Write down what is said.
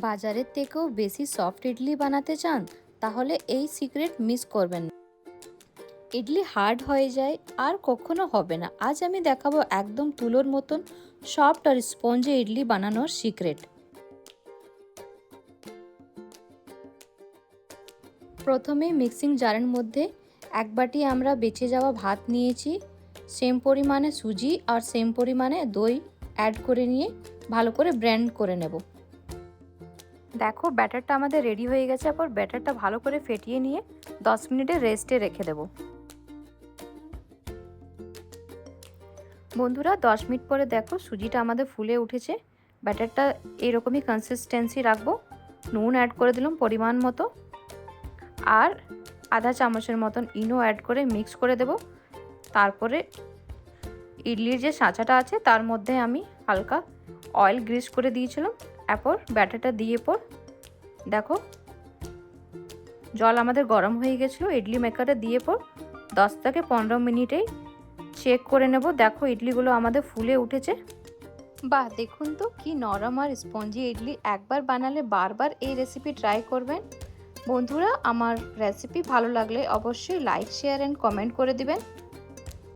বাজারের থেকেও বেশি সফট ইডলি বানাতে চান তাহলে এই সিক্রেট মিস করবেন না। ইডলি হার্ড হয়ে যায় আর কখনো হবে না। আজ আমি দেখাবো একদম তুলোর মতন সফট আর স্পঞ্জি ইডলি বানানোর সিক্রেট। প্রথমে মিক্সিং জারের মধ্যে এক বাটি আমরা বেঁচে যাওয়া ভাত নিয়েছি, সেম পরিমাণে সুজি আর সেম পরিমাণে দই অ্যাড করে নিয়ে ভালো করে ব্লেন্ড করে নেব। দেখো ব্যাটারটা আমাদের রেডি হয়ে গেছে। এরপর ব্যাটারটা ভালো করে ফেটিয়ে নিয়ে 10 মিনিটের রেস্টে রেখে দেব। বন্ধুরা 10 মিনিট পরে দেখো সুজিটা আমাদের ফুলে উঠেছে। ব্যাটারটা এরকমই কনসিস্টেন্সি রাখবো। নুন অ্যাড করে দিলাম পরিমাণ মতো আর আধা চামচের মতন ইনো অ্যাড করে মিক্স করে দেব। তারপরে ইডলির যে সাঁচাটা আছে তার মধ্যে আমি হালকা অয়েল গ্রিস করে দিয়েছিলাম। এরপর ব্যাটারটা দিয়ে পর দেখো জল আমাদের গরম হয়ে গেছিলো। ইডলি মেকারে দিয়ে পর 10 থেকে 15 মিনিটেই চেক করে নেব। দেখো ইডলিগুলো আমাদের ফুলে উঠেছে। বাহ, দেখুন তো কি নরম আর স্পঞ্জি ইডলি। একবার বানালে বারবার এই রেসিপি ট্রাই করবেন। বন্ধুরা আমার রেসিপি ভালো লাগলে অবশ্যই লাইক, শেয়ার অ্যান্ড কমেন্ট করে দিবেন।